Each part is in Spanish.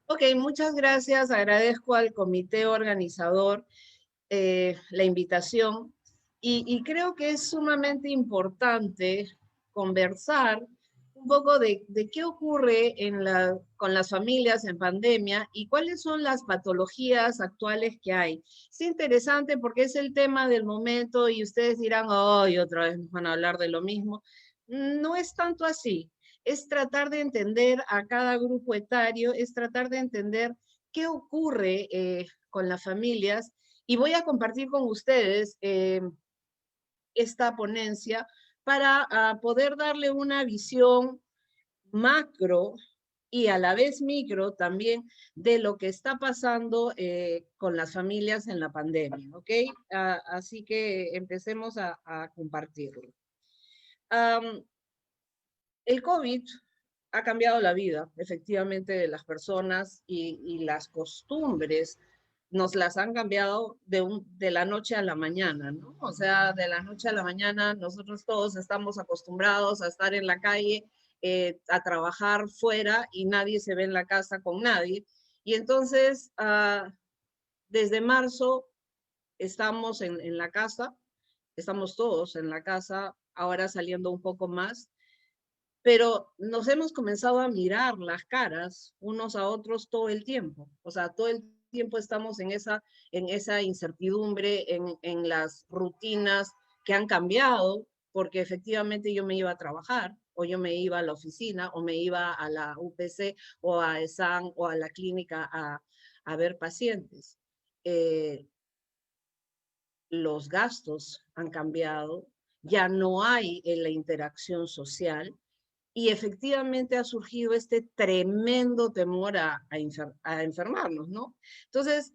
Ok, muchas gracias. Agradezco al comité organizador la invitación y creo que es sumamente importante conversar un poco de qué ocurre con las familias en pandemia y cuáles son las patologías actuales que hay. Es interesante porque es el tema del momento y ustedes dirán, ay, otra vez nos van a hablar de lo mismo. No es tanto así. Es tratar de entender a cada grupo etario, es tratar de entender qué ocurre con las familias y voy a compartir con ustedes esta ponencia para poder darle una visión macro y a la vez micro también de lo que está pasando con las familias en la pandemia, ¿ok? Así que empecemos a compartirlo. Um, el COVID ha cambiado la vida, efectivamente, de las personas y las costumbres nos las han cambiado de la noche a la mañana, ¿no? O sea, de la noche a la mañana nosotros todos estamos acostumbrados a estar en la calle, a trabajar fuera y nadie se ve en la casa con nadie. Y entonces, desde marzo estamos en la casa, estamos todos en la casa, ahora saliendo un poco más, pero nos hemos comenzado a mirar las caras unos a otros todo el tiempo. O sea, todo el tiempo estamos en esa incertidumbre, en las rutinas que han cambiado, porque efectivamente yo me iba a trabajar, o yo me iba a la oficina, o me iba a la UPC, o a ESAN, o a la clínica a ver pacientes. Eh, los gastos han cambiado, ya no hay la interacción social, y efectivamente ha surgido este tremendo temor a enfermarnos, ¿no? Entonces,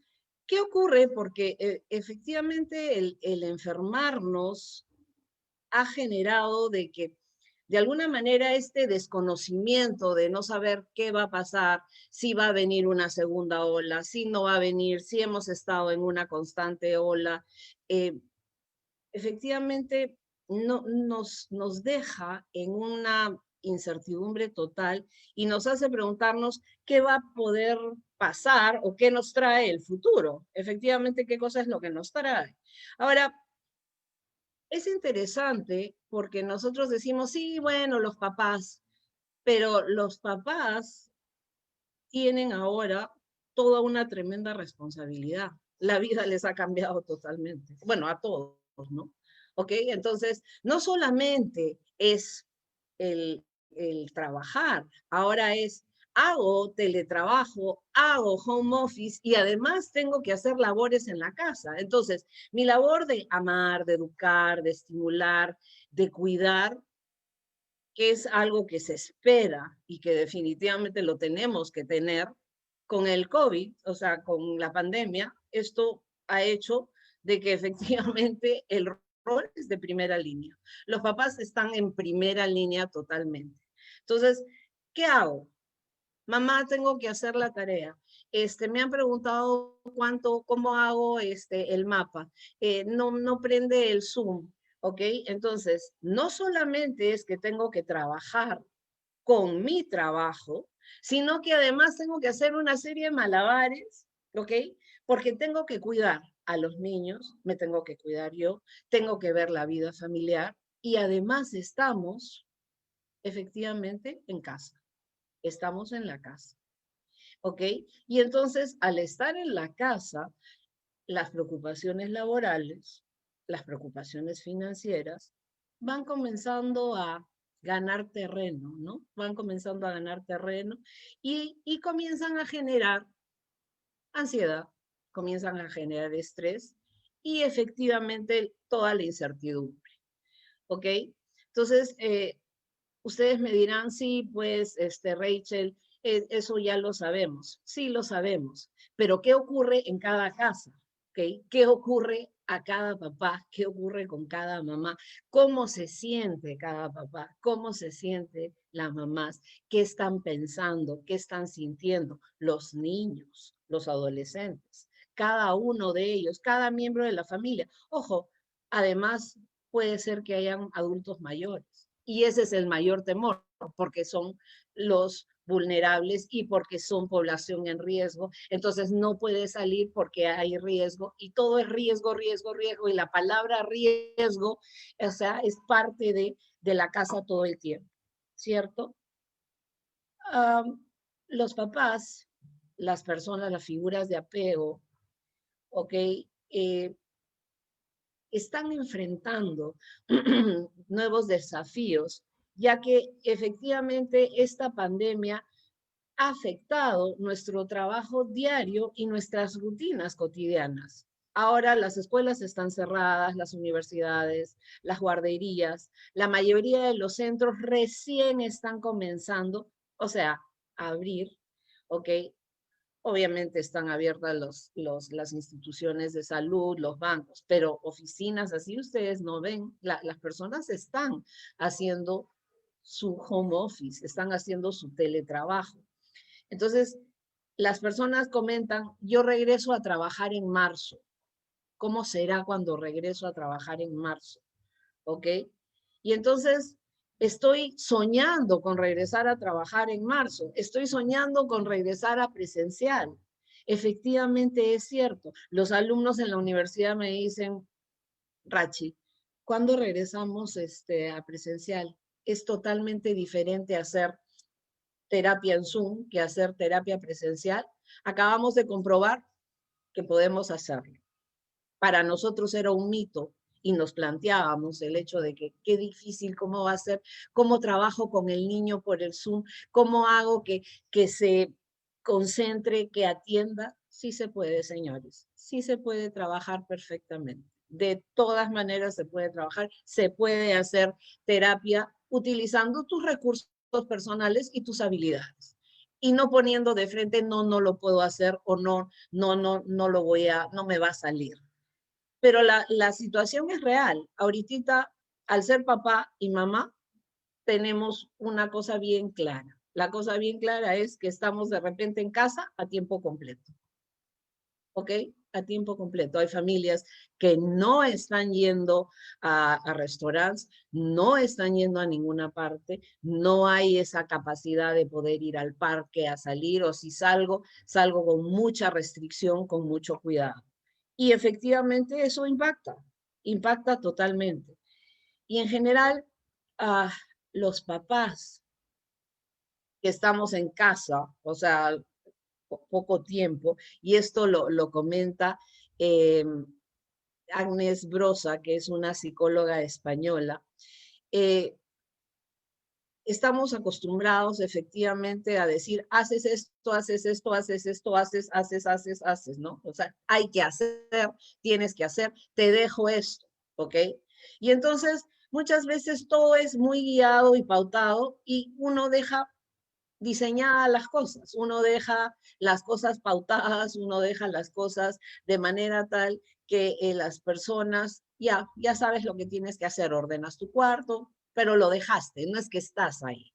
¿qué ocurre? Porque efectivamente el enfermarnos ha generado de que de alguna manera este desconocimiento de no saber qué va a pasar, si va a venir una segunda ola, si no va a venir, si hemos estado en una constante ola, eh, efectivamente nos deja en una incertidumbre total y nos hace preguntarnos qué va a poder pasar o qué nos trae el futuro. Efectivamente, qué cosa es lo que nos trae. Ahora, es interesante porque nosotros decimos, sí, bueno, los papás, pero los papás tienen ahora toda una tremenda responsabilidad. La vida les ha cambiado totalmente. Bueno, a todos, ¿no? ¿Ok? Entonces, no solamente es el trabajar, ahora es hago teletrabajo, hago home office y además tengo que hacer labores en la casa. Entonces, mi labor de amar, de educar, de estimular, de cuidar, que es algo que se espera y que definitivamente lo tenemos que tener con el COVID, o sea, con la pandemia, esto ha hecho de que efectivamente el rol es de primera línea. Los papás están en primera línea totalmente. Entonces, ¿qué hago? Mamá, tengo que hacer la tarea. Me han preguntado cómo hago el mapa. No prende el Zoom, ¿ok? Entonces, no solamente es que tengo que trabajar con mi trabajo, sino que además tengo que hacer una serie de malabares, ¿ok? Porque tengo que cuidar a los niños, me tengo que cuidar yo, tengo que ver la vida familiar y además estamos efectivamente en casa, estamos en la casa. ¿Ok? Y entonces, al estar en la casa, las preocupaciones laborales, las preocupaciones financieras, van comenzando a ganar terreno, ¿no? Van comenzando a ganar terreno y comienzan a generar ansiedad, comienzan a generar estrés y efectivamente toda la incertidumbre, ¿ok? Entonces, ustedes me dirán, sí, pues, Rachel, eso ya lo sabemos. Sí, lo sabemos. Pero ¿qué ocurre en cada casa? ¿Okay? ¿Qué ocurre a cada papá? ¿Qué ocurre con cada mamá? ¿Cómo se siente cada papá? ¿Cómo se siente las mamás? ¿Qué están pensando? ¿Qué están sintiendo? Los niños, los adolescentes, cada uno de ellos, cada miembro de la familia. Ojo, además puede ser que hayan adultos mayores y ese es el mayor temor, porque son vulnerables y porque son población en riesgo. Entonces no puede salir porque hay riesgo y todo es riesgo, riesgo, riesgo. Y la palabra riesgo, o sea, es parte de la casa todo el tiempo, ¿cierto? Los papás, las personas, las figuras de apego, ¿ok? Están enfrentando nuevos desafíos, ya que efectivamente esta pandemia ha afectado nuestro trabajo diario y nuestras rutinas cotidianas. Ahora las escuelas están cerradas, las universidades, las guarderías, la mayoría de los centros recién están comenzando, o sea, a abrir, ¿ok? Obviamente están abiertas las instituciones de salud, los bancos, pero oficinas así ustedes no ven, las personas están haciendo su home office, están haciendo su teletrabajo. Entonces, las personas comentan, yo regreso a trabajar en marzo. ¿Cómo será cuando regreso a trabajar en marzo? ¿Ok? Y entonces estoy soñando con regresar a trabajar en marzo. Estoy soñando con regresar a presencial. Efectivamente es cierto. Los alumnos en la universidad me dicen, Rachi, ¿cuándo regresamos a presencial? Es totalmente diferente hacer terapia en Zoom que hacer terapia presencial. Acabamos de comprobar que podemos hacerlo. Para nosotros era un mito y nos planteábamos el hecho de que qué difícil, cómo va a ser, cómo trabajo con el niño por el Zoom, cómo hago que se concentre, que atienda. Sí se puede, señores, sí se puede trabajar perfectamente. De todas maneras se puede trabajar, se puede hacer terapia utilizando tus recursos personales y tus habilidades. Y no poniendo de frente, no, no lo puedo hacer o no, no, no, no lo voy a, no me va a salir. Pero la situación es real. Ahorita, al ser papá y mamá, tenemos una cosa bien clara. La cosa bien clara es que estamos de repente en casa a tiempo completo. ¿Ok? A tiempo completo. Hay familias que no están yendo a restaurantes, no están yendo a ninguna parte, no hay esa capacidad de poder ir al parque a salir, o si salgo, salgo con mucha restricción, con mucho cuidado. Y efectivamente eso impacta, impacta totalmente. Y en general, los papás que estamos en casa, o sea, poco tiempo, y esto lo comenta eh, Agnes Brosa, que es una psicóloga española. eh, Estamos acostumbrados efectivamente a decir, haces esto, haces esto, haces esto, haces, ¿no? O sea, hay que hacer, tienes que hacer, te dejo esto, ¿ok? Y entonces, muchas veces todo es muy guiado y pautado y uno deja diseñadas las cosas, uno deja las cosas pautadas, uno deja las cosas de manera tal que las personas, ya sabes lo que tienes que hacer, ordenas tu cuarto, pero lo dejaste, no es que estás ahí.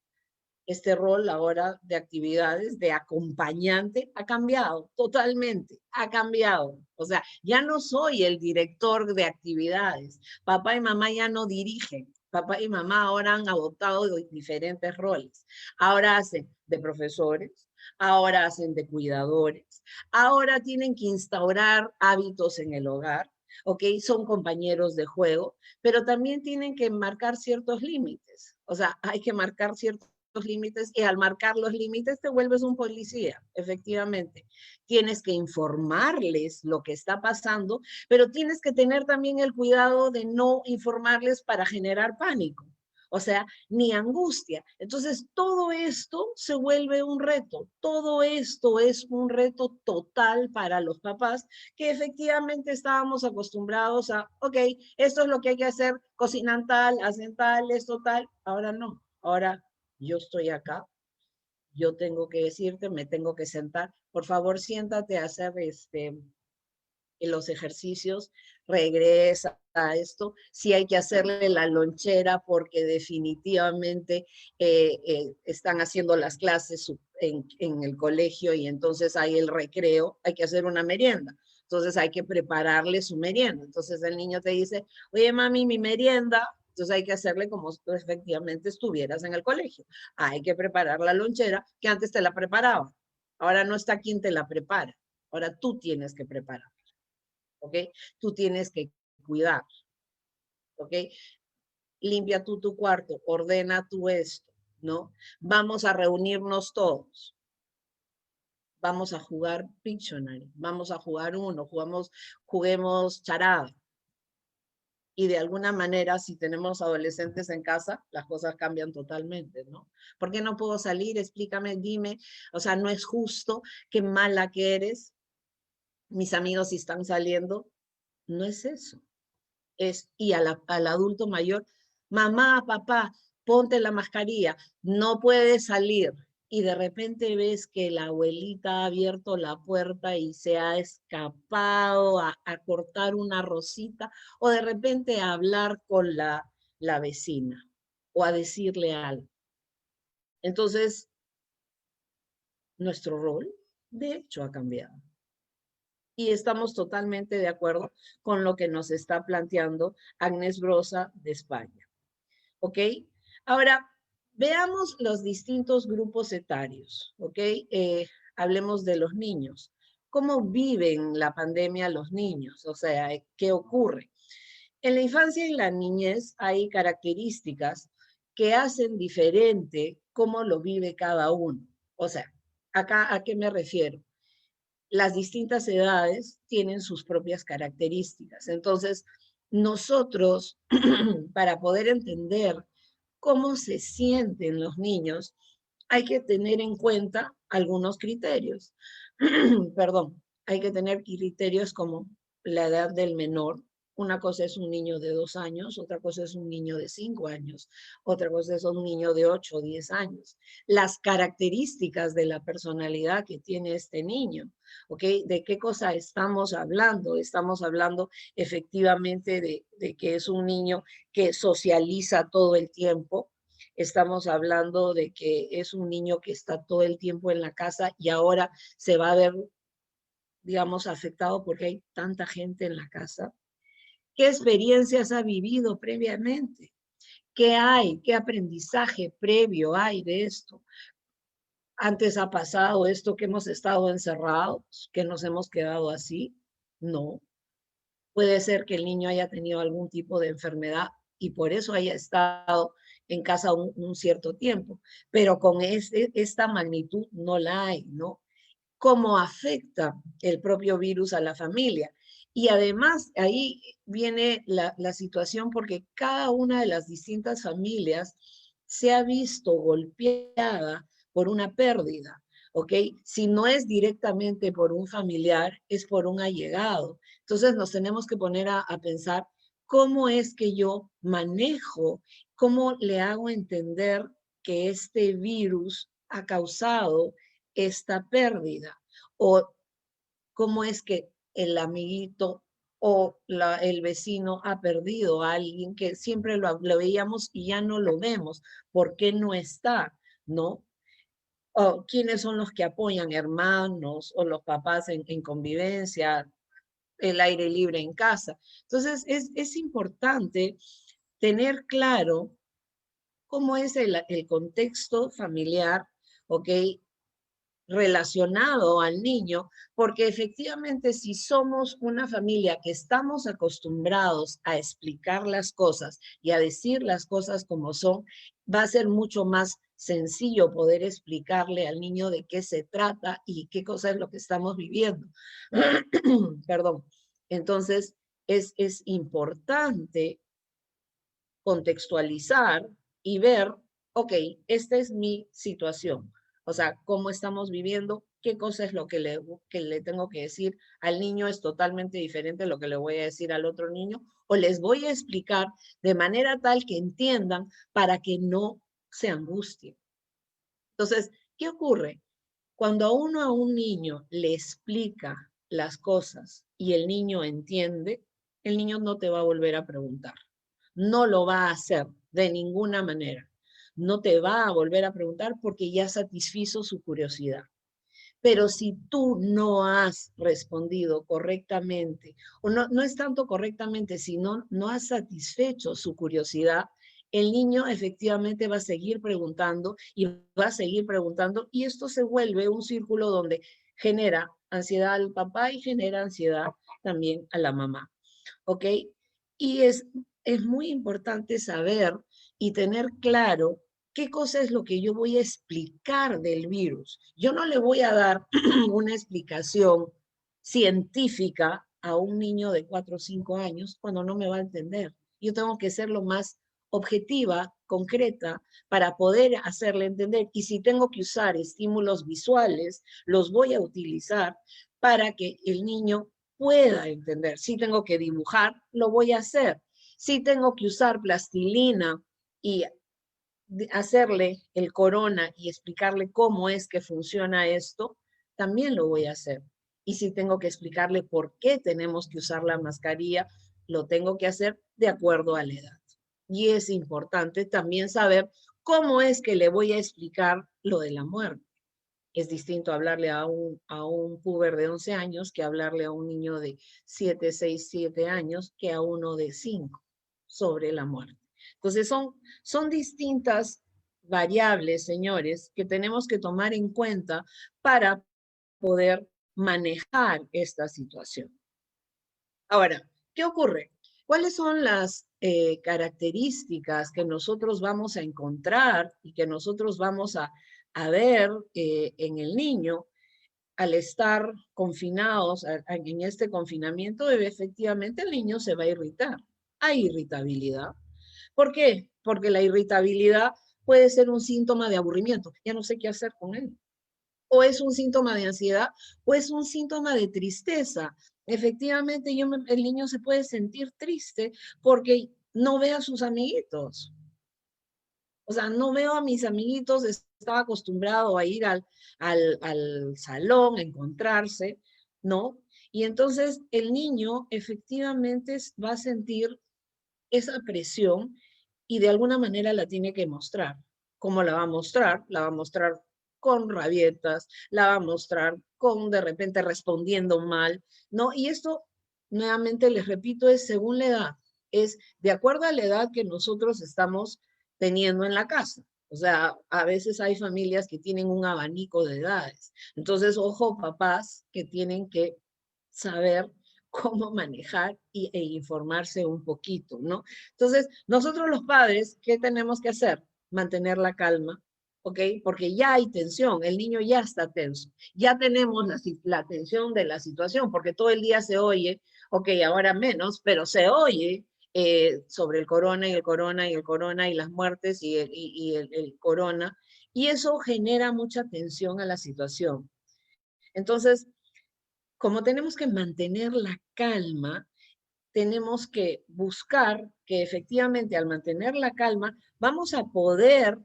Este rol ahora de actividades de acompañante ha cambiado totalmente, ha cambiado. O sea, ya no soy el director de actividades. Papá y mamá ya no dirigen. Papá y mamá ahora han adoptado diferentes roles. Ahora hacen de profesores, ahora hacen de cuidadores, ahora tienen que instaurar hábitos en el hogar, ¿ok? Son compañeros de juego, pero también tienen que marcar ciertos límites. O sea, hay que marcar ciertos límites y al marcar los límites te vuelves un policía, efectivamente. Tienes que informarles lo que está pasando, pero tienes que tener también el cuidado de no informarles para generar pánico. O sea, ni angustia. Entonces, todo esto se vuelve un reto. Todo esto es un reto total para los papás que efectivamente estábamos acostumbrados a, ok, esto es lo que hay que hacer, cocinan tal, hacen tal, esto tal. Ahora no. Ahora yo estoy acá, yo tengo que decirte, me tengo que sentar, por favor siéntate a hacer los ejercicios, regresa a esto, si hay que hacerle la lonchera porque definitivamente están haciendo las clases en el colegio y entonces hay el recreo, hay que hacer una merienda. Entonces hay que prepararle su merienda. Entonces el niño te dice, oye mami, mi merienda, Entonces hay que hacerle como si tú efectivamente estuvieras en el colegio. Hay que preparar la lonchera que antes te la preparaba. Ahora no está quien te la prepara. Ahora tú tienes que preparar, ¿ok? Tú tienes que cuidar, ¿ok? Limpia tú tu cuarto, ordena tú esto, ¿no? Vamos a reunirnos todos. Vamos a jugar Pictionary, vamos a jugar uno, juguemos charada. Y de alguna manera, si tenemos adolescentes en casa, las cosas cambian totalmente, ¿no? ¿Por qué no puedo salir? Explícame, dime. O sea, no es justo, qué mala que eres. Mis amigos si están saliendo. No es eso. Y al adulto mayor, mamá, papá, ponte la mascarilla, no puedes salir. Y de repente ves que la abuelita ha abierto la puerta y se ha escapado a cortar una rosita, o de repente a hablar con la vecina, o a decirle algo. Entonces, nuestro rol, de hecho, ha cambiado. Y estamos totalmente de acuerdo con lo que nos está planteando Agnes Brosa de España. ¿Ok? Ahora, veamos los distintos grupos etarios. ¿Ok? Hablemos de los niños. ¿Cómo viven la pandemia los niños? O sea, ¿qué ocurre? En la infancia y la niñez hay características que hacen diferente cómo lo vive cada uno. O sea, acá, ¿a qué me refiero? Las distintas edades tienen sus propias características. Entonces, nosotros, para poder entender cómo se sienten los niños, hay que tener en cuenta algunos criterios. Perdón, hay que tener criterios como la edad del menor. Una cosa es un niño de 2 años, otra cosa es un niño de 5 años, otra cosa es un niño de 8 o 10 años. Las características de la personalidad que tiene este niño, ¿ok? ¿De qué cosa estamos hablando? Estamos hablando efectivamente de que es un niño que socializa todo el tiempo. Estamos hablando de que es un niño que está todo el tiempo en la casa y ahora se va a ver, digamos, afectado porque hay tanta gente en la casa. ¿Qué experiencias ha vivido previamente? ¿Qué hay? ¿Qué aprendizaje previo hay de esto? ¿Antes ha pasado esto que hemos estado encerrados, que nos hemos quedado así? No. Puede ser que el niño haya tenido algún tipo de enfermedad y por eso haya estado en casa un cierto tiempo, pero con esta magnitud no la hay, ¿no? ¿Cómo afecta el propio virus a la familia? Y además ahí viene la situación porque cada una de las distintas familias se ha visto golpeada por una pérdida, ¿ok? Si no es directamente por un familiar, es por un allegado. Entonces nos tenemos que poner a pensar cómo es que yo manejo, cómo le hago entender que este virus ha causado esta pérdida, o cómo es que el amiguito o el vecino ha perdido a alguien que siempre lo veíamos y ya no lo vemos. ¿Por qué no está? ¿No? O quiénes son los que apoyan, hermanos o los papás en convivencia, el aire libre en casa. Entonces, es importante tener claro cómo es el contexto familiar, ¿ok? Relacionado al niño, porque efectivamente si somos una familia que estamos acostumbrados a explicar las cosas y a decir las cosas como son, va a ser mucho más sencillo poder explicarle al niño de qué se trata y qué cosa es lo que estamos viviendo. Perdón. Entonces, es importante contextualizar y ver, ok, esta es mi situación. O sea, cómo estamos viviendo, qué cosa es lo que le tengo que decir al niño es totalmente diferente de lo que le voy a decir al otro niño, o les voy a explicar de manera tal que entiendan para que no se angustien. Entonces, ¿qué ocurre? Cuando a un niño le explica las cosas y el niño entiende, el niño no te va a volver a preguntar. No lo va a hacer de ninguna manera. No te va a volver a preguntar porque ya satisfizo su curiosidad. Pero si tú no has respondido correctamente, o no es tanto correctamente, sino no has satisfecho su curiosidad, el niño efectivamente va a seguir preguntando y va a seguir preguntando, y esto se vuelve un círculo donde genera ansiedad al papá y genera ansiedad también a la mamá, ¿ok? Y es muy importante saber y tener claro qué cosa es lo que yo voy a explicar del virus. Yo no le voy a dar una explicación científica a un niño de 4 o 5 años cuando no me va a entender. Yo tengo que ser lo más objetiva, concreta, para poder hacerle entender. Y si tengo que usar estímulos visuales, los voy a utilizar para que el niño pueda entender. Si tengo que dibujar, lo voy a hacer. Si tengo que usar plastilina y hacerle el corona y explicarle cómo es que funciona esto, también lo voy a hacer. Y si tengo que explicarle por qué tenemos que usar la mascarilla, lo tengo que hacer de acuerdo a la edad. Y es importante también saber cómo es que le voy a explicar lo de la muerte. Es distinto hablarle a un puber de 11 años que hablarle a un niño de 7, 6, 7 años que a uno de 5 sobre la muerte. Entonces son distintas variables, señores, que tenemos que tomar en cuenta para poder manejar esta situación. Ahora, ¿qué ocurre? ¿Cuáles son las características que nosotros vamos a encontrar y que nosotros vamos a ver en el niño al estar confinados en este confinamiento? Efectivamente el niño se va a irritar. Hay irritabilidad. ¿Por qué? Porque la irritabilidad puede ser un síntoma de aburrimiento. Ya no sé qué hacer con él. O es un síntoma de ansiedad, o es un síntoma de tristeza. Efectivamente, el niño se puede sentir triste porque no ve a sus amiguitos. O sea, no veo a mis amiguitos, estaba acostumbrado a ir al salón, a encontrarse, ¿no? Y entonces el niño efectivamente va a sentir esa presión y de alguna manera la tiene que mostrar. ¿Cómo la va a mostrar? La va a mostrar con rabietas, la va a mostrar con de repente respondiendo mal, ¿no? Y esto, nuevamente les repito, es según la edad, es de acuerdo a la edad que nosotros estamos teniendo en la casa. O sea, a veces hay familias que tienen un abanico de edades. Entonces, ojo, papás que tienen que saber cómo manejar e informarse un poquito, ¿no? Entonces, nosotros los padres, ¿qué tenemos que hacer? Mantener la calma, ¿ok? Porque ya hay tensión, el niño ya está tenso, ya tenemos la tensión de la situación, porque todo el día se oye, ok, ahora menos, pero se oye sobre el corona y el corona y el corona y las muertes y el corona, y eso genera mucha tensión a la situación. Entonces, como tenemos que mantener la calma, tenemos que buscar que efectivamente al mantener la calma vamos a poder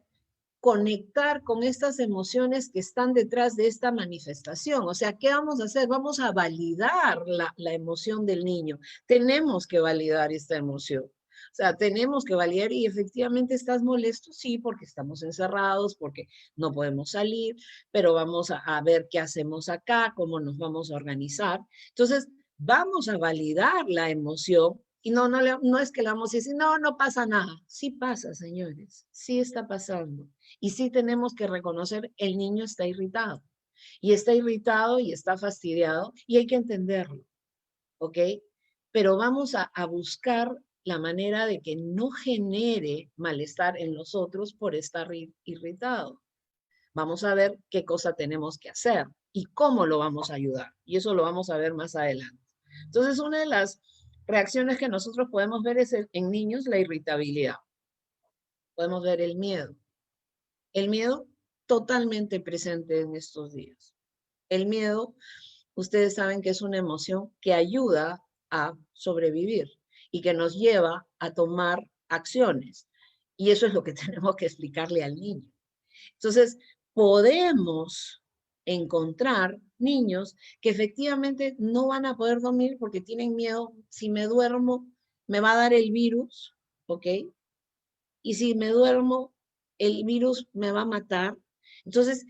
conectar con estas emociones que están detrás de esta manifestación. O sea, ¿qué vamos a hacer? Vamos a validar la emoción del niño. Tenemos que validar esta emoción. O sea, tenemos que validar y efectivamente estás molesto, sí, porque estamos encerrados, porque no podemos salir, pero vamos a ver qué hacemos acá, cómo nos vamos a organizar. Entonces, vamos a validar la emoción y no es que la vamos a decir, no, no pasa nada. Sí pasa, señores, sí está pasando. Y sí tenemos que reconocer, el niño está irritado. Y está irritado y está fastidiado y hay que entenderlo, ¿ok? Pero vamos a buscar la manera de que no genere malestar en los otros por estar irritado. Vamos a ver qué cosa tenemos que hacer y cómo lo vamos a ayudar. Y eso lo vamos a ver más adelante. Entonces, una de las reacciones que nosotros podemos ver es en niños la irritabilidad. Podemos ver el miedo. El miedo totalmente presente en estos días. El miedo, ustedes saben que es una emoción que ayuda a sobrevivir y que nos lleva a tomar acciones. Y eso es lo que tenemos que explicarle al niño. Entonces, podemos encontrar niños que efectivamente no van a poder dormir porque tienen miedo. Si me duermo, me va a dar el virus, ¿ok? Y si me duermo, el virus me va a matar. Entonces,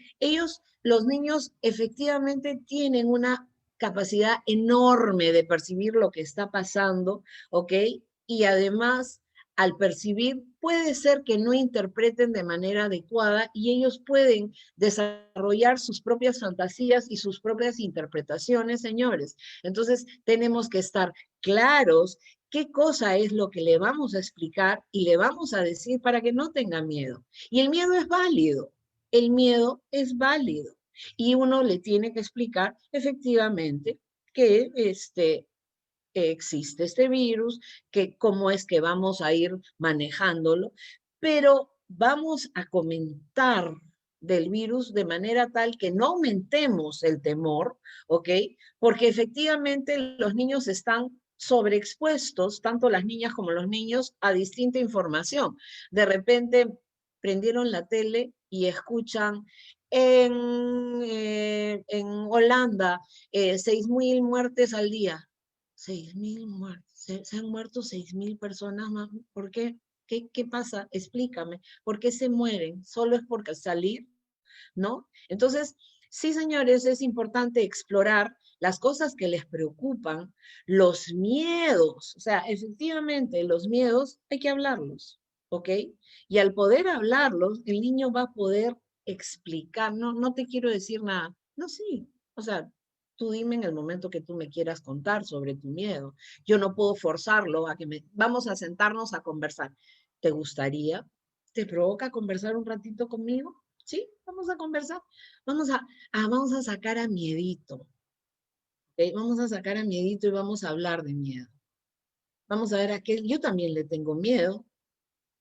los niños efectivamente tienen una capacidad enorme de percibir lo que está pasando, ¿ok? Y además, al percibir, puede ser que no interpreten de manera adecuada y ellos pueden desarrollar sus propias fantasías y sus propias interpretaciones, señores. Entonces, tenemos que estar claros qué cosa es lo que le vamos a explicar y le vamos a decir para que no tenga miedo. Y el miedo es válido, el miedo es válido. Y uno le tiene que explicar efectivamente que existe este virus, que cómo es que vamos a ir manejándolo, pero vamos a comentar del virus de manera tal que no aumentemos el temor, ¿ok? Porque efectivamente los niños están sobreexpuestos, tanto las niñas como los niños, a distinta información. De repente prendieron la tele y escuchan en Holanda 6.000 muertes al día. 6.000 muertos. Se han muerto 6.000 personas más. ¿Por qué? ¿Qué pasa? Explícame. ¿Por qué se mueren? ¿Solo es porque salir? ¿No? Entonces, sí, señores, es importante explorar las cosas que les preocupan, los miedos. O sea, efectivamente, los miedos hay que hablarlos, ¿ok? Y al poder hablarlos, el niño va a poder explicar. No, no te quiero decir nada. No, sí. O sea, tú dime en el momento que tú me quieras contar sobre tu miedo. Yo no puedo forzarlo a que vamos a sentarnos a conversar. ¿Te gustaría? ¿Te provoca conversar un ratito conmigo? Sí, vamos a conversar. Vamos a sacar a miedito. ¿Okay? Vamos a sacar a miedito y vamos a hablar de miedo. Vamos a ver a qué. Yo también le tengo miedo,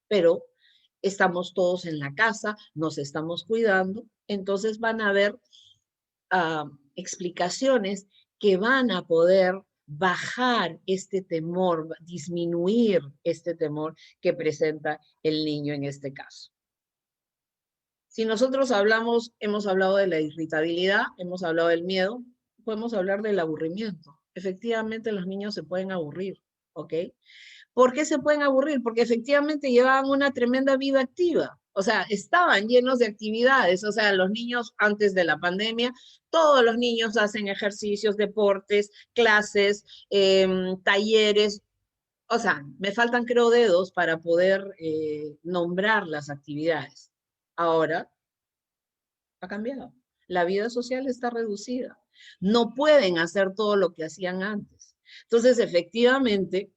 pero estamos todos en la casa, nos estamos cuidando, entonces van a haber explicaciones que van a poder bajar este temor, disminuir este temor que presenta el niño en este caso. Si nosotros hemos hablado de la irritabilidad, hemos hablado del miedo, podemos hablar del aburrimiento. Efectivamente, los niños se pueden aburrir, ¿ok? ¿Por qué se pueden aburrir? Porque efectivamente llevaban una tremenda vida activa. O sea, estaban llenos de actividades. O sea, los niños antes de la pandemia, todos los niños hacen ejercicios, deportes, clases, talleres. O sea, me faltan creo dedos para poder nombrar las actividades. Ahora ha cambiado. La vida social está reducida. No pueden hacer todo lo que hacían antes. Entonces, efectivamente,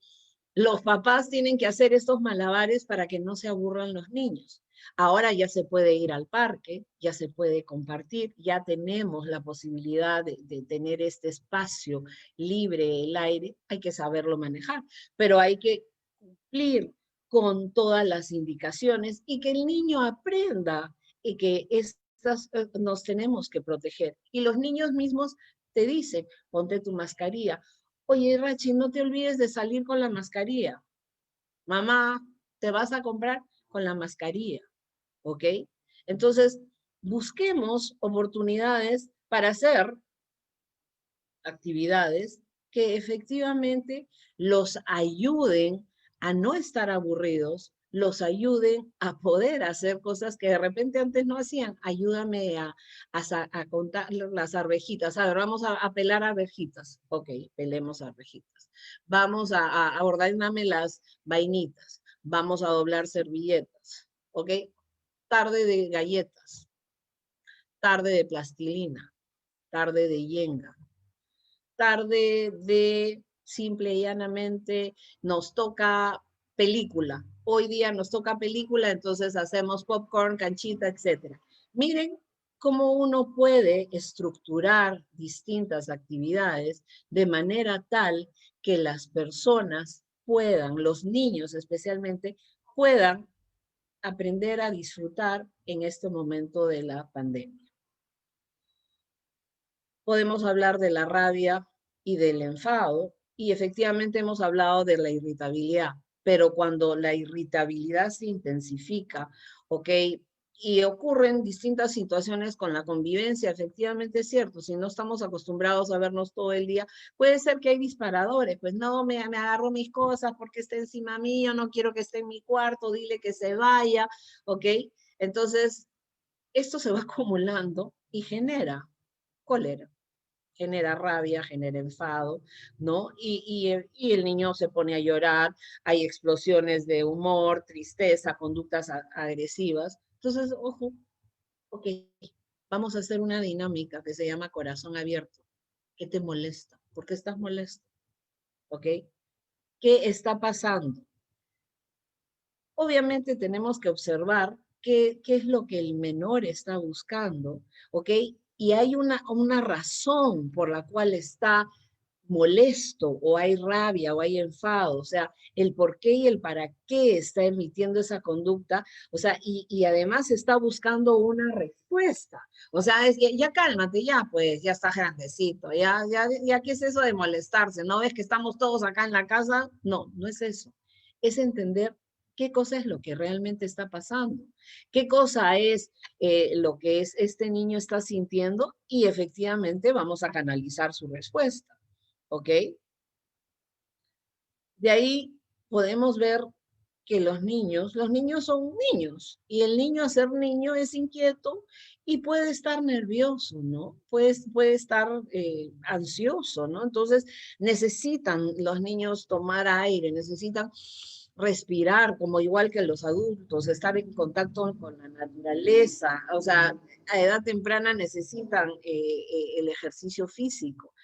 los papás tienen que hacer estos malabares para que no se aburran los niños. Ahora ya se puede ir al parque, ya se puede compartir, ya tenemos la posibilidad de tener este espacio libre, el aire, hay que saberlo manejar, pero hay que cumplir con todas las indicaciones y que el niño aprenda y que nos tenemos que proteger. Y los niños mismos te dicen, ponte tu mascarilla. Oye, Rachi, no te olvides de salir con la mascarilla. Mamá, te vas a comprar con la mascarilla, ¿ok? Entonces, busquemos oportunidades para hacer actividades que efectivamente los ayuden a no estar aburridos, los ayuden a poder hacer cosas que de repente antes no hacían. Ayúdame a contar las arvejitas. A ver, vamos a pelar arvejitas. Ok, pelemos arvejitas. Vamos a ordenarme las vainitas. Vamos a doblar servilletas. Ok, tarde de galletas, tarde de plastilina, tarde de yenga, tarde de simple y llanamente nos toca película. Hoy día nos toca película, entonces hacemos popcorn, canchita, etc. Miren cómo uno puede estructurar distintas actividades de manera tal que las personas puedan, los niños especialmente, puedan aprender a disfrutar en este momento de la pandemia. Podemos hablar de la rabia y del enfado, y efectivamente hemos hablado de la irritabilidad, pero cuando la irritabilidad se intensifica, ¿ok? Y ocurren distintas situaciones con la convivencia, efectivamente es cierto, si no estamos acostumbrados a vernos todo el día, puede ser que hay disparadores, pues no, me agarro mis cosas porque está encima mío, no quiero que esté en mi cuarto, dile que se vaya, ¿ok? Entonces, esto se va acumulando y genera cólera, genera rabia, genera enfado, ¿no? Y el niño se pone a llorar, hay explosiones de humor, tristeza, conductas agresivas. Entonces, ojo, ok, vamos a hacer una dinámica que se llama corazón abierto. ¿Qué te molesta? ¿Por qué estás molesto? ¿Ok? ¿Qué está pasando? Obviamente tenemos que observar qué es lo que el menor está buscando, ¿ok? Y hay una razón por la cual está molesto o hay rabia o hay enfado, o sea, el por qué y el para qué está emitiendo esa conducta, o sea, y además está buscando una respuesta, o sea, ya cálmate, ya pues, ya estás grandecito, ya qué es eso de molestarse, ¿no ves que estamos todos acá en la casa? No, no es eso, es entender qué cosa es lo que realmente está pasando, qué cosa es lo que este niño está sintiendo y efectivamente vamos a canalizar su respuesta. ¿Ok? De ahí podemos ver que los niños son niños, y el niño a ser niño es inquieto y puede estar nervioso, ¿no? Puede estar ansioso, ¿no? Entonces necesitan los niños tomar aire, necesitan respirar, como igual que los adultos, estar en contacto con la naturaleza, o sea, a edad temprana necesitan el ejercicio físico.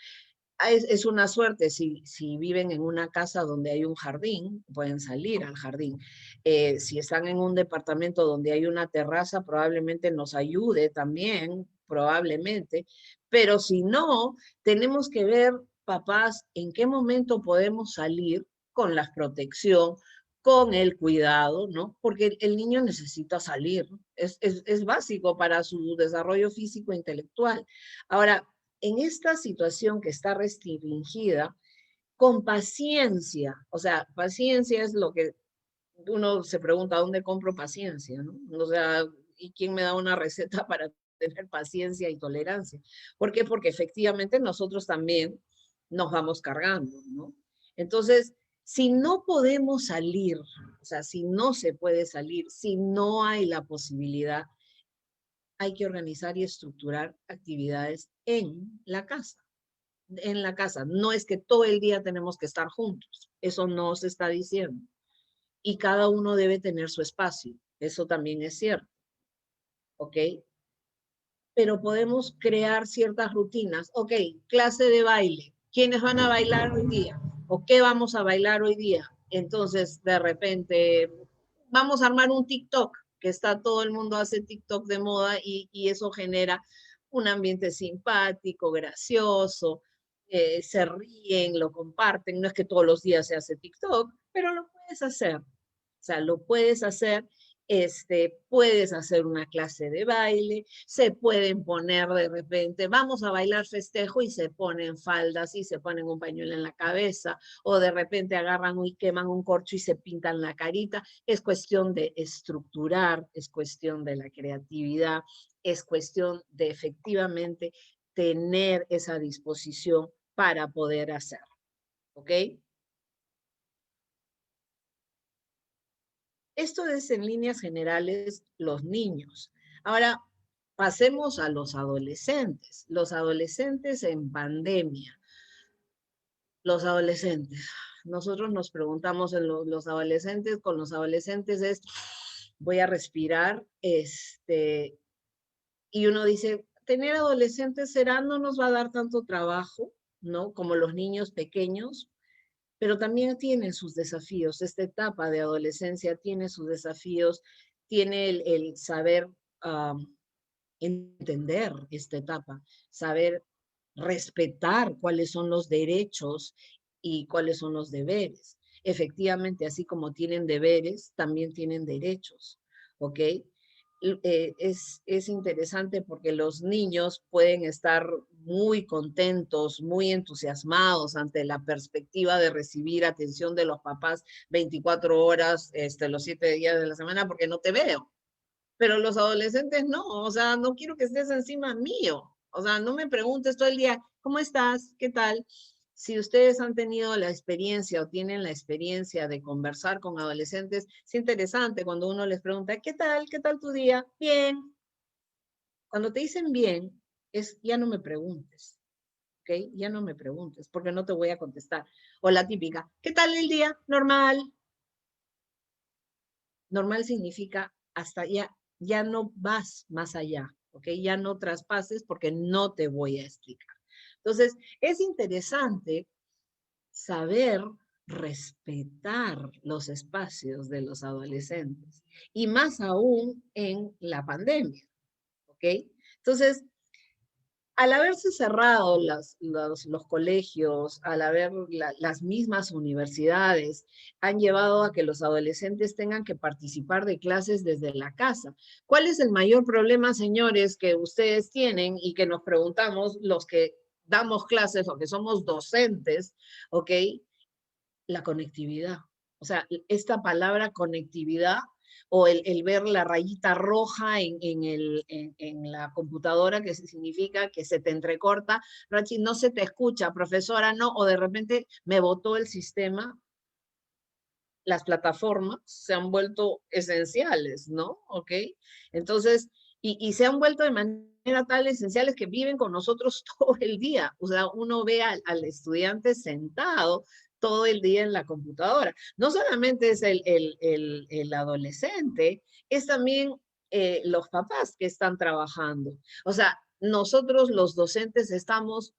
Es una suerte si viven en una casa donde hay un jardín, pueden salir al jardín. Si están en un departamento donde hay una terraza, probablemente nos ayude también, probablemente. Pero si no, tenemos que ver, papás, en qué momento podemos salir con la protección, con el cuidado, ¿no? Porque el niño necesita salir, es básico para su desarrollo físico e intelectual. Ahora, en esta situación que está restringida, con paciencia, o sea, paciencia es lo que uno se pregunta, ¿dónde compro paciencia? ¿No? O sea, ¿y quién me da una receta para tener paciencia y tolerancia? ¿Por qué? Porque efectivamente nosotros también nos vamos cargando, ¿no? Entonces, si no podemos salir, o sea, si no se puede salir, si no hay la posibilidad, hay que organizar y estructurar actividades en la casa. En la casa. No es que todo el día tenemos que estar juntos. Eso no se está diciendo. Y cada uno debe tener su espacio. Eso también es cierto. ¿Ok? Pero podemos crear ciertas rutinas. Ok, clase de baile. ¿Quiénes van a bailar hoy día? ¿O qué vamos a bailar hoy día? Entonces, de repente, vamos a armar un TikTok, que está todo el mundo hace TikTok de moda y eso genera un ambiente simpático, gracioso, se ríen, lo comparten. No es que todos los días se hace TikTok, pero lo puedes hacer. O sea, lo puedes hacer, puedes hacer una clase de baile, se pueden poner de repente, vamos a bailar festejo y se ponen faldas y se ponen un pañuelo en la cabeza, o de repente agarran y queman un corcho y se pintan la carita. Es cuestión de estructurar, es cuestión de la creatividad, es cuestión de efectivamente tener esa disposición para poder hacer. ¿Ok? Esto es en líneas generales los niños. Ahora, pasemos a los adolescentes. Los adolescentes en pandemia. Los adolescentes. Nosotros nos preguntamos en los adolescentes, con los adolescentes es, voy a respirar, y uno dice, tener adolescentes será, no nos va a dar tanto trabajo, ¿no? Como los niños pequeños, pero también tiene sus desafíos. Esta etapa de adolescencia tiene sus desafíos, tiene el saber entender esta etapa, saber respetar cuáles son los derechos y cuáles son los deberes. Efectivamente, así como tienen deberes, también tienen derechos, ¿ok? Es interesante porque los niños pueden estar muy contentos, muy entusiasmados ante la perspectiva de recibir atención de los papás 24 horas, los 7 días de la semana, porque no te veo. Pero los adolescentes no, o sea, no quiero que estés encima mío. O sea, no me preguntes todo el día, ¿cómo estás? ¿Qué tal? Si ustedes han tenido la experiencia o tienen la experiencia de conversar con adolescentes, es interesante cuando uno les pregunta, ¿qué tal? ¿Qué tal tu día? Bien. Cuando te dicen bien, es ya no me preguntes, ¿ok? Ya no me preguntes, porque no te voy a contestar. O la típica, ¿qué tal el día? Normal. Normal significa hasta ya, ya no vas más allá, ¿ok? Ya no traspases porque no te voy a explicar. Entonces, es interesante saber respetar los espacios de los adolescentes y más aún en la pandemia, ¿ok? Entonces, al haberse cerrado los colegios, al haber las mismas universidades, han llevado a que los adolescentes tengan que participar de clases desde la casa. ¿Cuál es el mayor problema, señores, que ustedes tienen y que nos preguntamos los que damos clases o que somos docentes, ¿ok? La conectividad. O sea, esta palabra conectividad o el ver la rayita roja en la computadora, que significa que se te entrecorta, Rachi, no se te escucha, profesora, no, o de repente me botó el sistema, las plataformas se han vuelto esenciales, ¿no? ¿Ok? Entonces, y se han vuelto de manera tal esenciales que viven con nosotros todo el día. O sea, uno ve al estudiante sentado todo el día en la computadora. No solamente es el adolescente, es también los papás que están trabajando. O sea, nosotros los docentes estamos,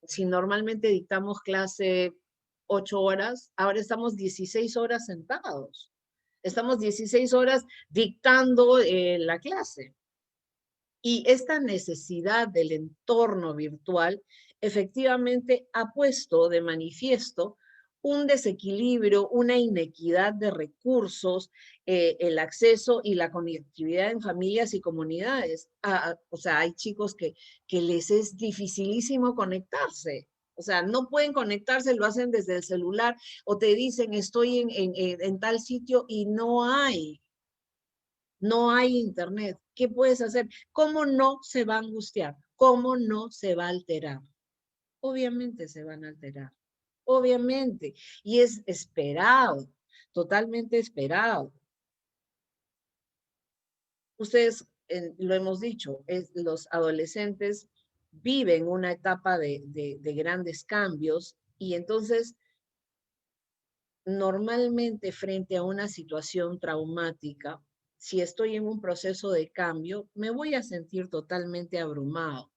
si normalmente dictamos clase 8 horas, ahora estamos 16 horas sentados. Estamos 16 horas dictando la clase. Y esta necesidad del entorno virtual efectivamente ha puesto de manifiesto un desequilibrio, una inequidad de recursos, el acceso y la conectividad en familias y comunidades. O sea, hay chicos que les es dificilísimo conectarse. O sea, no pueden conectarse, lo hacen desde el celular o te dicen estoy en tal sitio y no hay internet. ¿Qué puedes hacer? ¿Cómo no se va a angustiar? ¿Cómo no se va a alterar? Obviamente se van a alterar. Obviamente. Y es esperado, totalmente esperado. Ustedes, lo hemos dicho, los adolescentes viven una etapa de grandes cambios y entonces normalmente frente a una situación traumática, si estoy en un proceso de cambio, me voy a sentir totalmente abrumado.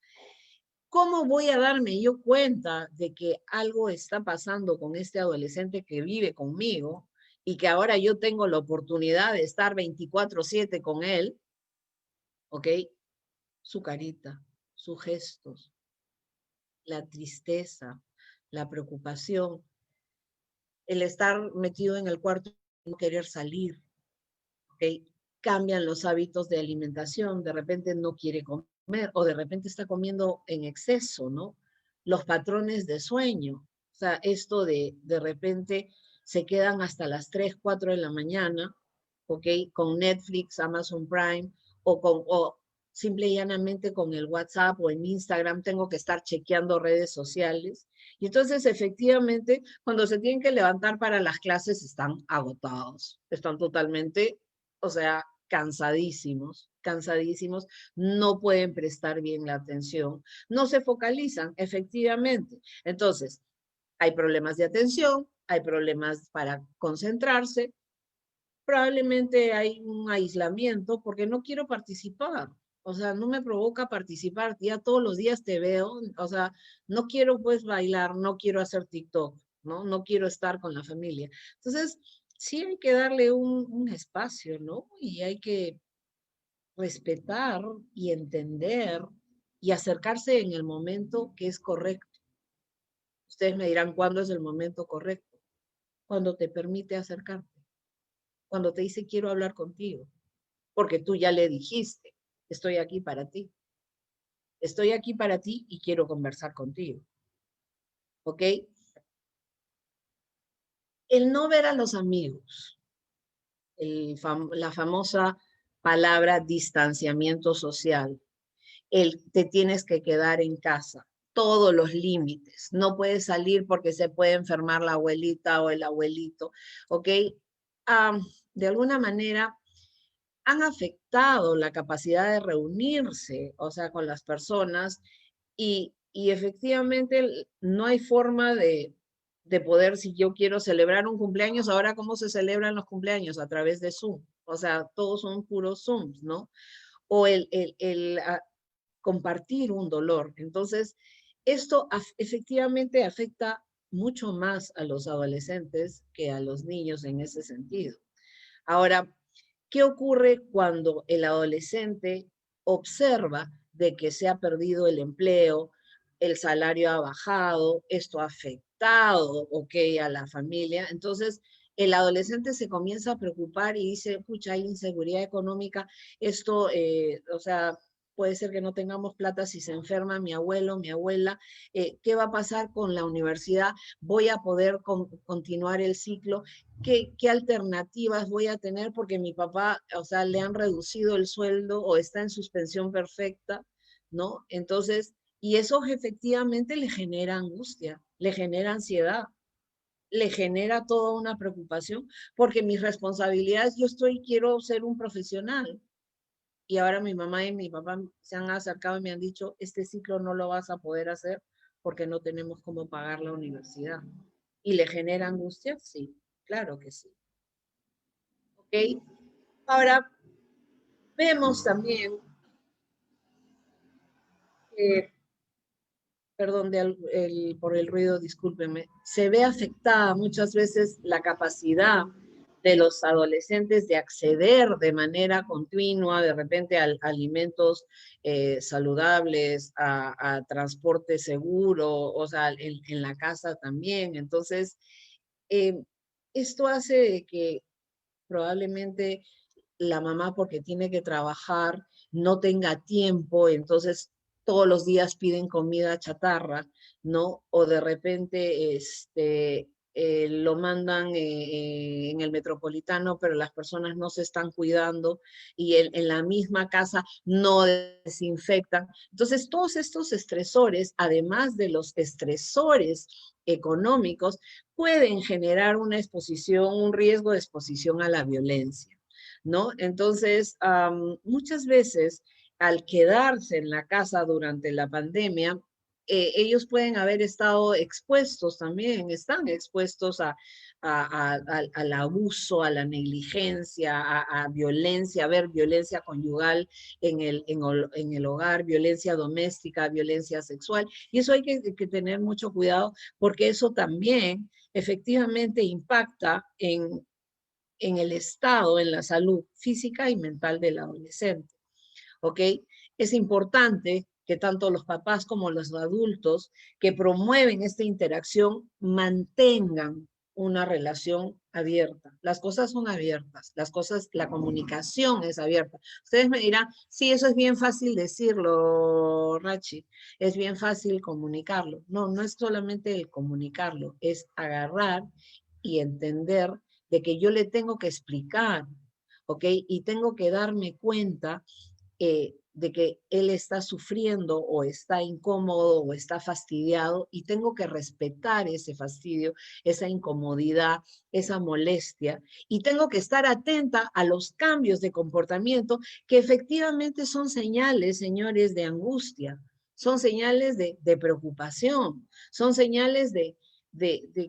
¿Cómo voy a darme yo cuenta de que algo está pasando con este adolescente que vive conmigo y que ahora yo tengo la oportunidad de estar 24/7 con él? ¿Ok? Su carita, sus gestos, la tristeza, la preocupación, el estar metido en el cuarto y no querer salir, ¿ok? Cambian los hábitos de alimentación, de repente no quiere comer o de repente está comiendo en exceso, ¿no? Los patrones de sueño, o sea, esto de repente se quedan hasta las 3, 4 de la mañana, ¿ok? Con Netflix, Amazon Prime o simple y llanamente con el WhatsApp o en Instagram tengo que estar chequeando redes sociales. Y entonces, efectivamente, cuando se tienen que levantar para las clases, están agotados, están totalmente, o sea, cansadísimos, cansadísimos, no pueden prestar bien la atención, no se focalizan, efectivamente. Entonces, hay problemas de atención, hay problemas para concentrarse, probablemente hay un aislamiento porque no quiero participar. O sea, no me provoca participar. Ya todos los días te veo. O sea, no quiero pues bailar, no quiero hacer TikTok, ¿no? No quiero estar con la familia. Entonces, sí hay que darle un espacio, ¿no? Y hay que respetar y entender y acercarse en el momento que es correcto. Ustedes me dirán cuándo es el momento correcto. Cuando te permite acercarte. Cuando te dice quiero hablar contigo. Porque tú ya le dijiste, estoy aquí para ti. Estoy aquí para ti y quiero conversar contigo. ¿Ok? El no ver a los amigos, la famosa palabra distanciamiento social, el te tienes que quedar en casa, todos los límites, no puedes salir porque se puede enfermar la abuelita o el abuelito, ¿ok? De alguna manera han afectado afectado la capacidad de reunirse, o sea, con las personas, y efectivamente no hay forma de poder, si yo quiero celebrar un cumpleaños, ahora cómo se celebran los cumpleaños a través de Zoom, o sea, todos son puros Zooms, ¿no? O compartir un dolor. Entonces, esto efectivamente afecta mucho más a los adolescentes que a los niños en ese sentido. Ahora, ¿qué ocurre cuando el adolescente observa de que se ha perdido el empleo, el salario ha bajado, esto ha afectado, ok, a la familia? Entonces, el adolescente se comienza a preocupar y dice, pucha, hay inseguridad económica, esto, o sea, puede ser que no tengamos plata si se enferma mi abuelo, mi abuela, ¿qué va a pasar con la universidad? ¿Voy a poder continuar el ciclo? ¿Qué alternativas voy a tener? Porque mi papá, o sea, le han reducido el sueldo o está en suspensión perfecta, ¿no? Entonces, y eso efectivamente le genera angustia, le genera ansiedad, le genera toda una preocupación, porque mis responsabilidades, quiero ser un profesional. Y ahora mi mamá y mi papá se han acercado y me han dicho, este ciclo no lo vas a poder hacer porque no tenemos cómo pagar la universidad. ¿Y le genera angustia? Sí, claro que sí. ¿Ok? Ahora, vemos también, perdón por el ruido, discúlpenme, se ve afectada muchas veces la capacidad de los adolescentes de acceder de manera continua, de repente, a alimentos saludables, a transporte seguro, o sea, en la casa también. Entonces, eh, esto hace que probablemente la mamá, porque tiene que trabajar, no tenga tiempo, entonces todos los días piden comida chatarra, ¿no? O de repente lo mandan en el metropolitano, pero las personas no se están cuidando y en la misma casa no desinfectan. Entonces, todos estos estresores, además de los estresores económicos, pueden generar una exposición, un riesgo de exposición a la violencia, ¿no? Entonces, muchas veces al quedarse en la casa durante la pandemia, ellos pueden haber estado expuestos también, están expuestos al abuso, a la negligencia, a violencia, a ver violencia conyugal en el hogar, violencia doméstica, violencia sexual. Y eso hay que tener mucho cuidado porque eso también efectivamente impacta en el estado, en la salud física y mental del adolescente. ¿Ok? Es importante que tanto los papás como los adultos que promueven esta interacción mantengan una relación abierta. Las cosas son abiertas, la comunicación es abierta. Ustedes me dirán, sí, eso es bien fácil decirlo, Rachi, es bien fácil comunicarlo. No, no es solamente el comunicarlo, es agarrar y entender de que yo le tengo que explicar, ¿ok? Y tengo que darme cuenta de que él está sufriendo o está incómodo o está fastidiado y tengo que respetar ese fastidio, esa incomodidad, esa molestia y tengo que estar atenta a los cambios de comportamiento que efectivamente son señales, señores, de angustia, son señales de preocupación, son señales de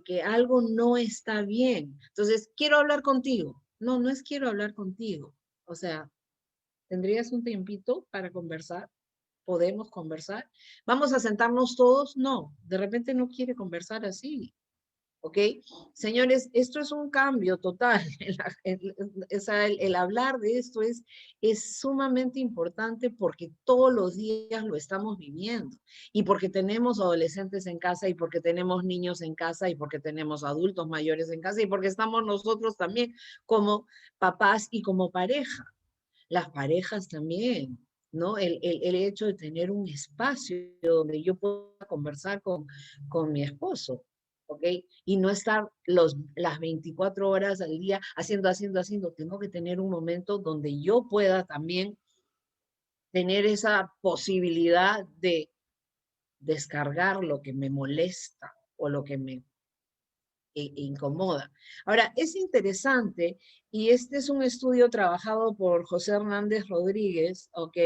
que algo no está bien. Entonces, quiero hablar contigo. No, no es quiero hablar contigo. O sea, ¿tendrías un tiempito para conversar? ¿Podemos conversar? ¿Vamos a sentarnos todos? No, de repente no quiere conversar así. ¿Ok? Señores, esto es un cambio total. El hablar de esto es sumamente importante porque todos los días lo estamos viviendo y porque tenemos adolescentes en casa y porque tenemos niños en casa y porque tenemos adultos mayores en casa y porque estamos nosotros también como papás y como pareja. Las parejas también, ¿no? El hecho de tener un espacio donde yo pueda conversar con mi esposo, ¿ok? Y no estar las 24 horas al día haciendo. Tengo que tener un momento donde yo pueda también tener esa posibilidad de descargar lo que me molesta o lo que me incomoda. Ahora, es interesante, y este es un estudio trabajado por José Hernández Rodríguez, ¿ok?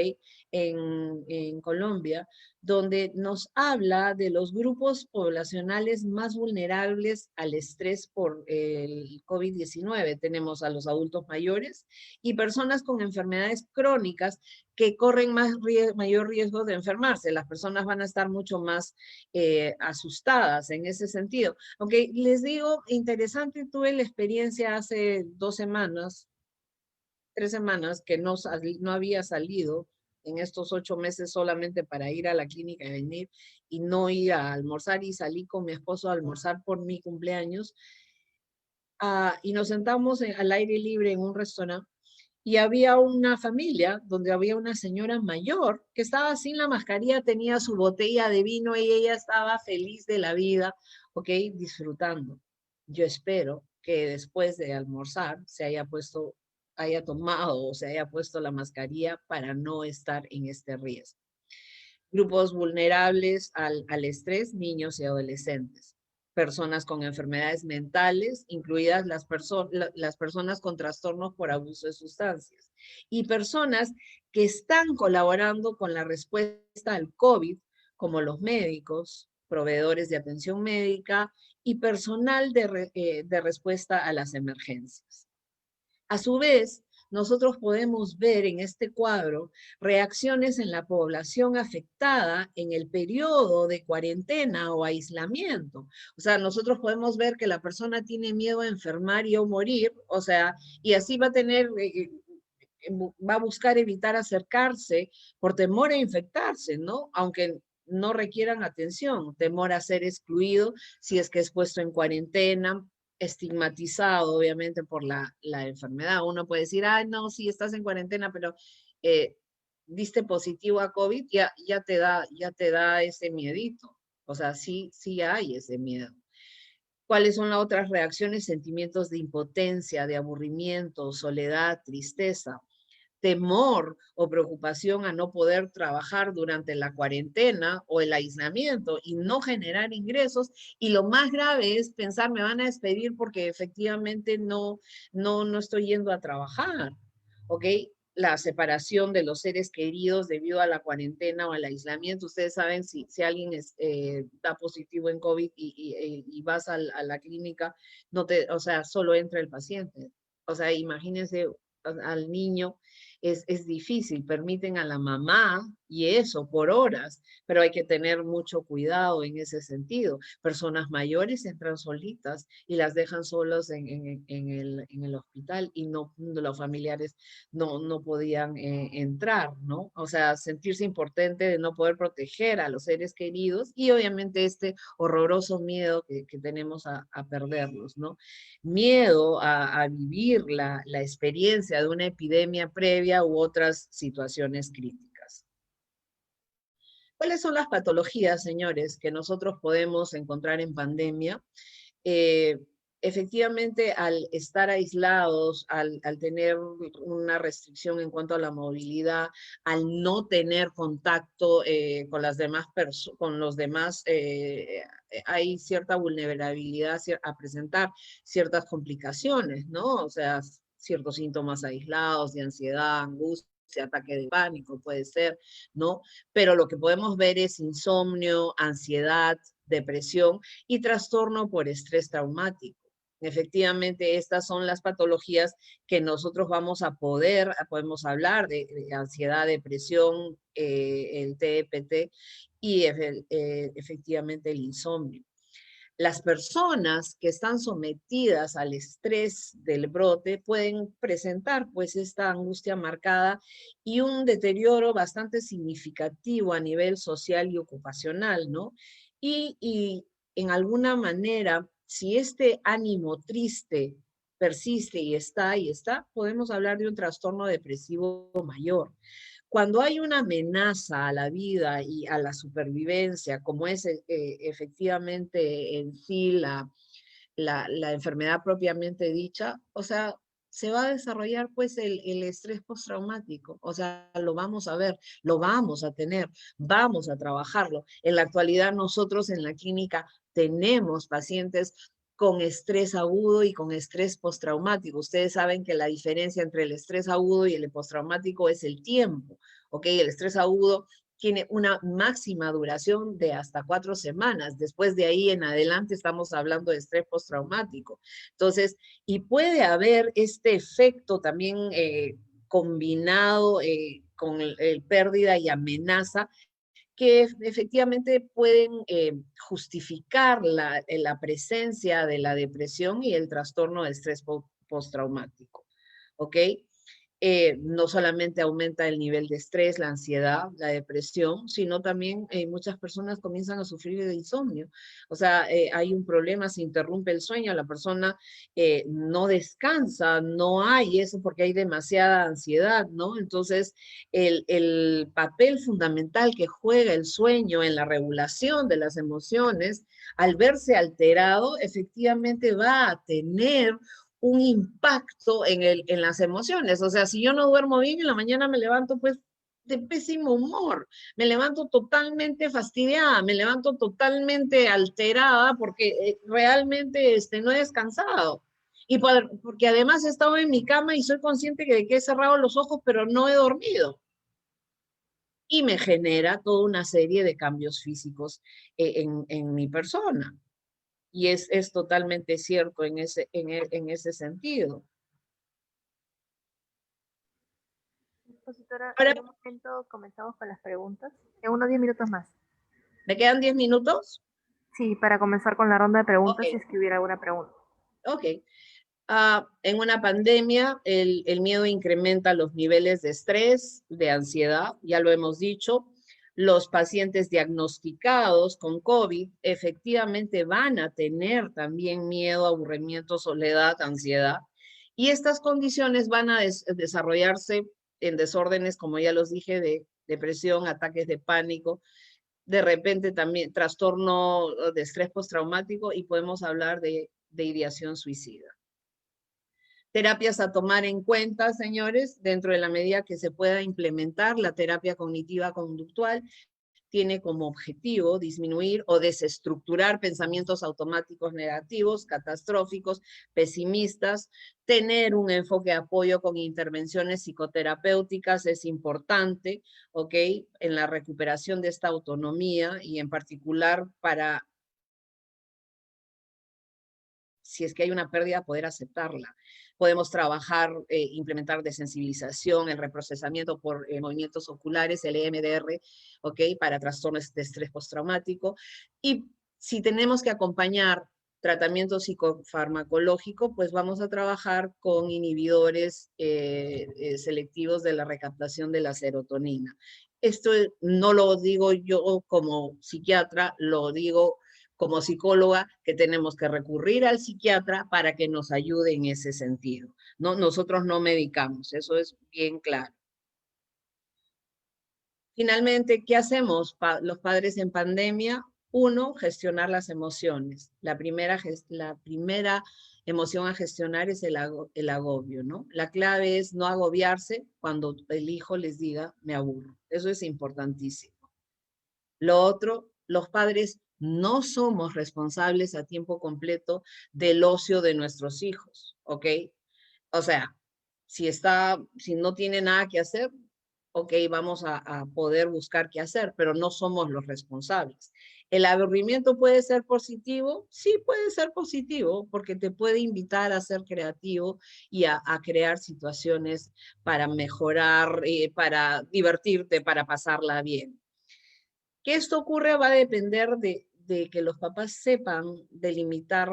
En Colombia, donde nos habla de los grupos poblacionales más vulnerables al estrés por el COVID-19. Tenemos a los adultos mayores y personas con enfermedades crónicas que corren mayor riesgo de enfermarse. Las personas van a estar mucho más asustadas en ese sentido. Aunque les digo, interesante, tuve la experiencia hace 2 semanas, 3 semanas, que no había salido en estos 8 meses solamente para ir a la clínica y venir y no ir a almorzar, y salí con mi esposo a almorzar por mi cumpleaños, y nos sentamos al aire libre en un restaurante. Y había una familia donde había una señora mayor que estaba sin la mascarilla, tenía su botella de vino y ella estaba feliz de la vida, ¿ok? Disfrutando. Yo espero que después de almorzar haya tomado o se haya puesto la mascarilla para no estar en este riesgo. Grupos vulnerables al estrés, niños y adolescentes. Personas con enfermedades mentales, incluidas las personas con trastornos por abuso de sustancias. Y personas que están colaborando con la respuesta al COVID, como los médicos, proveedores de atención médica y personal de respuesta a las emergencias. A su vez, nosotros podemos ver en este cuadro reacciones en la población afectada en el periodo de cuarentena o aislamiento. O sea, nosotros podemos ver que la persona tiene miedo a enfermar y o morir, o sea, y así va a va a buscar evitar acercarse por temor a infectarse, ¿no? Aunque no requieran atención, temor a ser excluido si es que es puesto en cuarentena, estigmatizado obviamente por la enfermedad. Uno puede decir, ay, no, sí, estás en cuarentena, pero diste positivo a COVID, ya te da ese miedito. O sea, sí hay ese miedo. ¿Cuáles son las otras reacciones? Sentimientos de impotencia, de aburrimiento, soledad, tristeza, temor o preocupación a no poder trabajar durante la cuarentena o el aislamiento y no generar ingresos. Y lo más grave es pensar, me van a despedir porque efectivamente no estoy yendo a trabajar, ¿ok? La separación de los seres queridos debido a la cuarentena o al aislamiento. Ustedes saben, si alguien da positivo en COVID y vas a la clínica, o sea, solo entra el paciente. O sea, imagínense al niño, es difícil, permiten a la mamá y eso por horas, pero hay que tener mucho cuidado en ese sentido. Personas mayores entran solitas y las dejan solas en el hospital y los familiares no podían entrar, ¿no? O sea, sentirse impotente de no poder proteger a los seres queridos y obviamente este horroroso miedo que tenemos a perderlos, ¿no? Miedo a vivir la experiencia de una epidemia previa u otras situaciones críticas. ¿Cuáles son las patologías, señores, que nosotros podemos encontrar en pandemia? Efectivamente, al estar aislados, al tener una restricción en cuanto a la movilidad, al no tener contacto con los demás, hay cierta vulnerabilidad a presentar ciertas complicaciones, ¿no? O sea, ciertos síntomas aislados de ansiedad, angustia, ataque de pánico puede ser, ¿no? Pero lo que podemos ver es insomnio, ansiedad, depresión y trastorno por estrés traumático. Efectivamente, estas son las patologías que nosotros podemos hablar de ansiedad, depresión, el TEPT y efectivamente el insomnio. Las personas que están sometidas al estrés del brote pueden presentar pues esta angustia marcada y un deterioro bastante significativo a nivel social y ocupacional, ¿no? Y en alguna manera, si este ánimo triste persiste y está, podemos hablar de un trastorno depresivo mayor. Cuando hay una amenaza a la vida y a la supervivencia, como es efectivamente en sí la enfermedad propiamente dicha, o sea, se va a desarrollar pues el estrés postraumático, o sea, lo vamos a ver, lo vamos a tener, vamos a trabajarlo. En la actualidad nosotros en la clínica tenemos pacientes con estrés agudo y con estrés postraumático. Ustedes saben que la diferencia entre el estrés agudo y el postraumático es el tiempo, ¿ok? El estrés agudo tiene una máxima duración de hasta 4 semanas. Después de ahí en adelante estamos hablando de estrés postraumático. Entonces, y puede haber este efecto también combinado con el pérdida y amenaza que efectivamente pueden justificar la presencia de la depresión y el trastorno de estrés postraumático. ¿Ok? No solamente aumenta el nivel de estrés, la ansiedad, la depresión, sino también muchas personas comienzan a sufrir de insomnio. O sea, hay un problema, se interrumpe el sueño, la persona no descansa, no hay eso porque hay demasiada ansiedad, ¿no? Entonces, el papel fundamental que juega el sueño en la regulación de las emociones, al verse alterado, efectivamente va a tener un impacto en las emociones. O sea, si yo no duermo bien, en la mañana me levanto pues de pésimo humor, me levanto totalmente fastidiada, me levanto totalmente alterada porque realmente no he descansado. Y porque además he estado en mi cama y soy consciente de que he cerrado los ojos, pero no he dormido. Y me genera toda una serie de cambios físicos en mi persona. Y es totalmente cierto en ese sentido. Expositora, Ahora, en un momento comenzamos con las preguntas. En unos 10 minutos más. ¿me quedan 10 minutos? Sí, para comenzar con la ronda de Ok, preguntas, si es que hubiera alguna pregunta. ok. En una pandemia, el miedo incrementa los niveles de estrés, de ansiedad, ya lo hemos dicho. Los pacientes diagnosticados con COVID efectivamente van a tener también miedo, aburrimiento, soledad, ansiedad. Y estas condiciones van a desarrollarse en desórdenes, como ya los dije, de depresión, ataques de pánico, de repente también trastorno de estrés postraumático y podemos hablar de ideación suicida. Terapias a tomar en cuenta, señores, dentro de la medida que se pueda implementar, la terapia cognitiva conductual tiene como objetivo disminuir o desestructurar pensamientos automáticos negativos, catastróficos, pesimistas, tener un enfoque de apoyo con intervenciones psicoterapéuticas es importante, ¿ok? En la recuperación de esta autonomía y en particular para, si es que hay una pérdida, poder aceptarla. Podemos trabajar, implementar desensibilización, el reprocesamiento por movimientos oculares, el EMDR, ¿ok? Para trastornos de estrés postraumático. Y si tenemos que acompañar tratamiento psicofarmacológico, pues vamos a trabajar con inhibidores selectivos de la recaptación de la serotonina. Esto no lo digo yo como psiquiatra, lo digo como psicóloga, que tenemos que recurrir al psiquiatra para que nos ayude en ese sentido. No, nosotros no medicamos, eso es bien claro. Finalmente, ¿qué hacemos los padres en pandemia? Uno, gestionar las emociones. La primera emoción a gestionar es el agobio, ¿no? La clave es no agobiarse cuando el hijo les diga, me aburro. Eso es importantísimo. Lo otro, los padres no somos responsables a tiempo completo del ocio de nuestros hijos, ¿ok? O sea, si no tiene nada que hacer, ok, vamos a poder buscar qué hacer, pero no somos los responsables. ¿El aburrimiento puede ser positivo? Sí, puede ser positivo, porque te puede invitar a ser creativo y a crear situaciones para mejorar, para divertirte, para pasarla bien. Que esto ocurre va a depender de que los papás sepan delimitar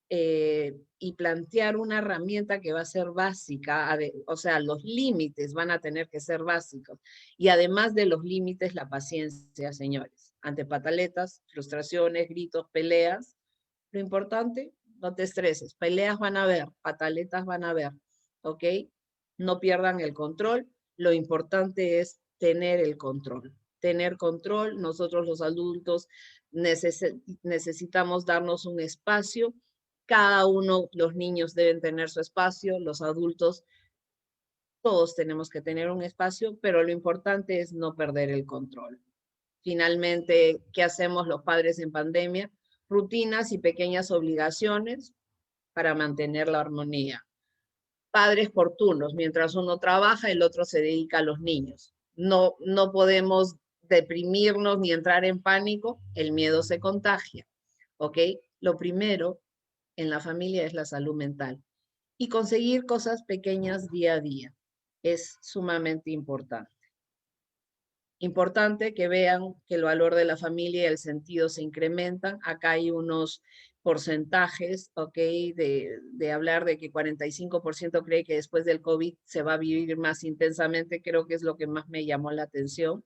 y plantear una herramienta que va a ser básica, o sea, los límites van a tener que ser básicos. Y además de los límites, la paciencia, señores. Ante pataletas, frustraciones, gritos, peleas, lo importante, no te estreses. Peleas van a haber, pataletas van a haber, ¿ok? No pierdan el control. Lo importante es tener el control. Tener control, nosotros los adultos necesitamos darnos un espacio. Cada uno, los niños deben tener su espacio, los adultos, todos tenemos que tener un espacio, pero lo importante es no perder el control. Finalmente, ¿qué hacemos los padres en pandemia? rutinas y pequeñas obligaciones para mantener la armonía. Padres por turnos, mientras uno trabaja, el otro se dedica a los niños. No podemos deprimirnos ni entrar en pánico, el miedo se contagia, ¿ok? Lo primero en la familia es la salud mental y conseguir cosas pequeñas día a día es sumamente importante. Importante que vean que el valor de la familia y el sentido se incrementan. Acá hay unos porcentajes, ¿ok? De hablar de que 45% cree que después del COVID se va a vivir más intensamente, creo que es lo que más me llamó la atención.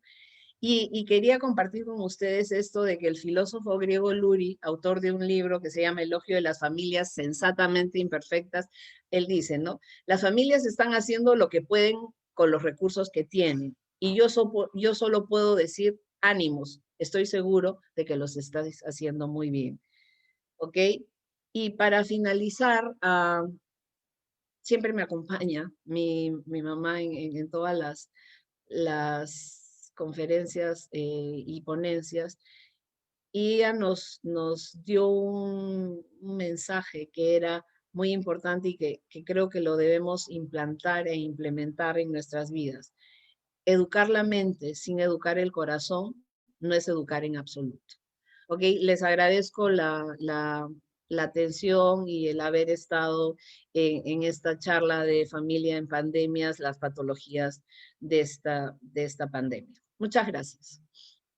Y quería compartir con ustedes esto de que el filósofo griego Luri, autor de un libro que se llama Elogio de las familias sensatamente imperfectas, él dice, ¿no? Las familias están haciendo lo que pueden con los recursos que tienen. Y yo solo puedo decir, ánimos, estoy seguro de que los estás haciendo muy bien. ¿Ok? Y para finalizar, siempre me acompaña mi mamá en todas las conferencias y ponencias, y ella nos dio un mensaje que era muy importante y que creo que lo debemos implantar e implementar en nuestras vidas. Educar la mente sin educar el corazón no es educar en absoluto. Ok, les agradezco la atención y el haber estado en esta charla de familia en pandemias, las patologías de esta pandemia. Muchas gracias.